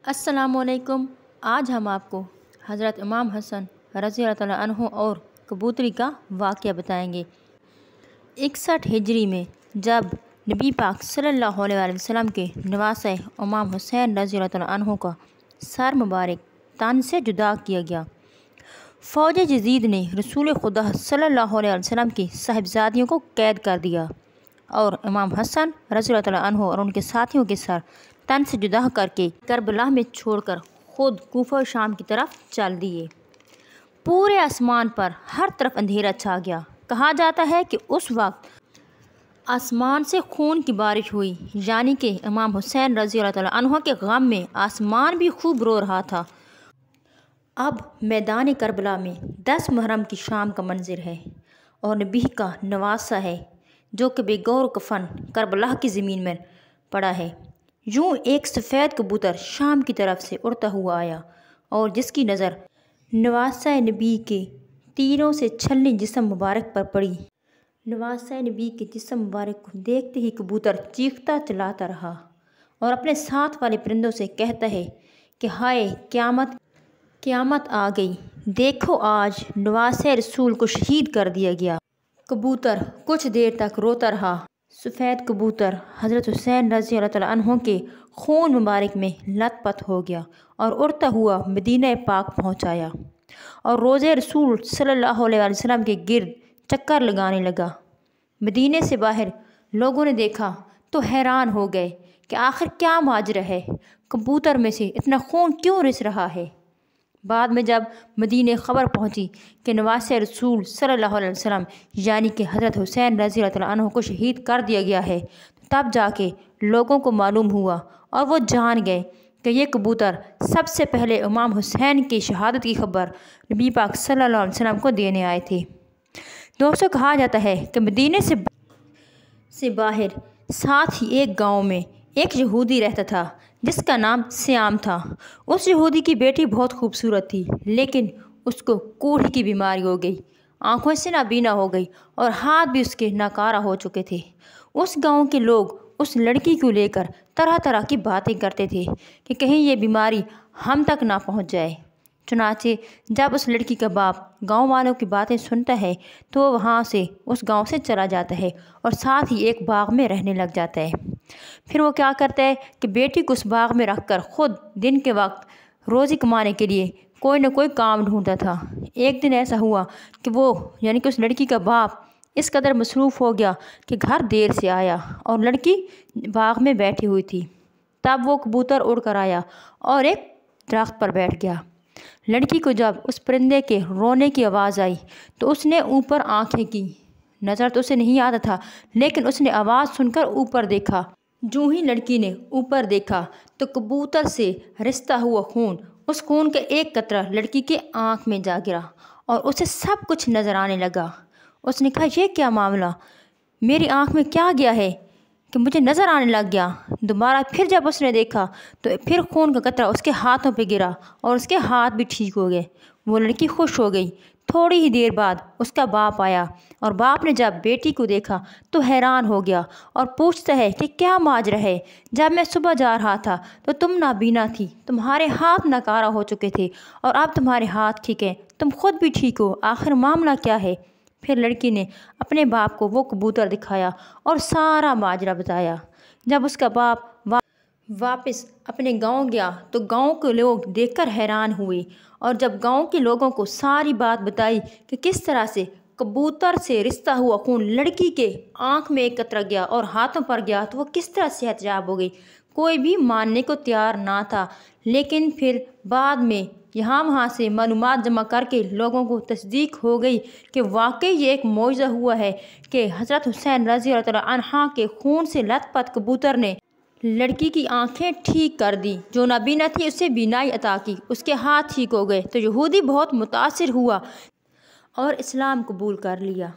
السلام علیکم۔ آج ہم آپ کو حضرت امام حسن رضی اللہ تعالیٰ عنہ اور کبوتری کا واقعہ بتائیں گے۔ 61 ہجری میں جب نبی پاک صلی اللہ علیہ وآلہ وسلم کے نواسہ امام حسین رضی اللہ تعالیٰ عنہ کا سر مبارک تن سے جدا کیا گیا، فوج یزید نے رسول خدا صلی اللہ علیہ وسلم کی صاحبزادیوں کو قید کر دیا اور امام حسن رضی اللہ تعالیٰ عنہ اور ان کے ساتھیوں کے سر تن سے جدا کر کے کربلا میں چھوڑ کر خود کوفہ و شام کی طرف چل دیے۔ پورے آسمان پر ہر طرف اندھیرا چھا گیا۔ کہا جاتا ہے کہ اس وقت آسمان سے خون کی بارش ہوئی، یعنی کہ امام حسین رضی اللہ تعالیٰ عنہ کے غم میں آسمان بھی خوب رو رہا تھا۔ اب میدان کربلا میں 10 محرم کی شام کا منظر ہے اور نبی کا نواسہ ہے جو کہ بے گور کفن کربلا کی زمین میں پڑا ہے۔ یوں ایک سفید کبوتر شام کی طرف سے اڑتا ہوا آیا اور جس کی نظر نواسہ نبی کے تیروں سے چھلنی جسم مبارک پر پڑی۔ نواسہ نبی کے جسم مبارک کو دیکھتے ہی کبوتر چیختا چلاتا رہا اور اپنے ساتھ والے پرندوں سے کہتا ہے کہ ہائے قیامت آ گئی، دیکھو آج نواسہ رسول کو شہید کر دیا گیا۔ کبوتر کچھ دیر تک روتا رہا۔ سفید کبوتر حضرت حسین رضی اللہ تعالیٰ عنہ کے خون مبارک میں لت پت ہو گیا اور اڑتا ہوا مدینہ پاک پہنچایا اور روضہ رسول صلی اللہ علیہ وآلہ وسلم کے گرد چکر لگانے لگا۔ مدینے سے باہر لوگوں نے دیکھا تو حیران ہو گئے کہ آخر کیا ماجرا ہے، کبوتر میں سے اتنا خون کیوں رس رہا ہے۔ بعد میں جب مدینے خبر پہنچی کہ نواسہ رسول صلی اللہ علیہ وسلم یعنی کہ حضرت حسین رضی اللہ تعالیٰ عنہ کو شہید کر دیا گیا ہے، تب جا کے لوگوں کو معلوم ہوا اور وہ جان گئے کہ یہ کبوتر سب سے پہلے امام حسین کی شہادت کی خبر نبی پاک صلی اللہ علیہ وسلم کو دینے آئے تھے۔ دوستوں، کہا جاتا ہے کہ مدینے سے باہر ساتھ ہی ایک گاؤں میں ایک یہودی رہتا تھا جس کا نام سیام تھا۔ اس یہودی کی بیٹی بہت خوبصورت تھی، لیکن اس کو کوڑھی کی بیماری ہو گئی، آنکھوں سے نابینا ہو گئی اور ہاتھ بھی اس کے ناکارہ ہو چکے تھے۔ اس گاؤں کے لوگ اس لڑکی کو لے کر طرح طرح کی باتیں کرتے تھے کہ کہیں یہ بیماری ہم تک نہ پہنچ جائے۔ چنانچہ جب اس لڑکی کا باپ گاؤں والوں کی باتیں سنتا ہے تو وہ وہاں سے اس گاؤں سے چلا جاتا ہے اور ساتھ ہی ایک باغ میں رہنے لگ جاتا ہے۔ پھر وہ کیا کرتا ہے کہ بیٹی کو اس باغ میں رکھ کر خود دن کے وقت روزی کمانے کے لیے کوئی نہ کوئی کام ڈھونڈتا تھا۔ ایک دن ایسا ہوا کہ وہ یعنی کہ اس لڑکی کا باپ اس قدر مصروف ہو گیا کہ گھر دیر سے آیا اور لڑکی باغ میں بیٹھی ہوئی تھی۔ تب وہ کبوتر اڑ کر آیا اور ایک درخت پر بیٹھ گیا۔ لڑکی کو جب اس پرندے کے رونے کی آواز آئی تو اس نے اوپر آنکھیں کی، نظر تو اسے نہیں آتا تھا لیکن اس نے آواز سن کر اوپر دیکھا۔ جو ہی لڑکی نے اوپر دیکھا تو کبوتر سے رستا ہوا خون، اس خون کا ایک قطرہ لڑکی کے آنکھ میں جا گرا اور اسے سب کچھ نظر آنے لگا۔ اس نے کہا یہ کیا معاملہ، میری آنکھ میں کیا گیا ہے کہ مجھے نظر آنے لگ گیا۔ دوبارہ پھر جب اس نے دیکھا تو پھر خون کا قطرہ اس کے ہاتھوں پہ گرا اور اس کے ہاتھ بھی ٹھیک ہو گئے۔ وہ لڑکی خوش ہو گئی۔ تھوڑی ہی دیر بعد اس کا باپ آیا اور باپ نے جب بیٹی کو دیکھا تو حیران ہو گیا اور پوچھتا ہے کہ کیا ماجرا ہے، جب میں صبح جا رہا تھا تو تم نابینا تھی، تمہارے ہاتھ ناکارہ ہو چکے تھے اور اب تمہارے ہاتھ ٹھیک ہیں، تم خود بھی ٹھیک ہو، آخر معاملہ کیا ہے۔ پھر لڑکی نے اپنے باپ کو وہ کبوتر دکھایا اور سارا ماجرا بتایا۔ جب اس کا باپ واپس اپنے گاؤں گیا تو گاؤں کے لوگ دیکھ کر حیران ہوئے اور جب گاؤں کے لوگوں کو ساری بات بتائی کہ کس طرح سے کبوتر سے رستا ہوا خون لڑکی کے آنکھ میں ایک قطرہ گیا اور ہاتھوں پر گیا تو وہ کس طرح صحت یاب ہو گئی، کوئی بھی ماننے کو تیار نہ تھا۔ لیکن پھر بعد میں یہاں وہاں سے معلومات جمع کر کے لوگوں کو تصدیق ہو گئی کہ واقعی یہ ایک معجزہ ہوا ہے کہ حضرت حسین رضی اللہ تعالیٰ عنہ کے خون سے لت پت کبوتر نے لڑکی کی آنکھیں ٹھیک کر دی، جو نابینا تھی اسے بینائی عطا کی، اس کے ہاتھ ٹھیک ہو گئے۔ تو یہودی بہت متاثر ہوا اور اسلام قبول کر لیا۔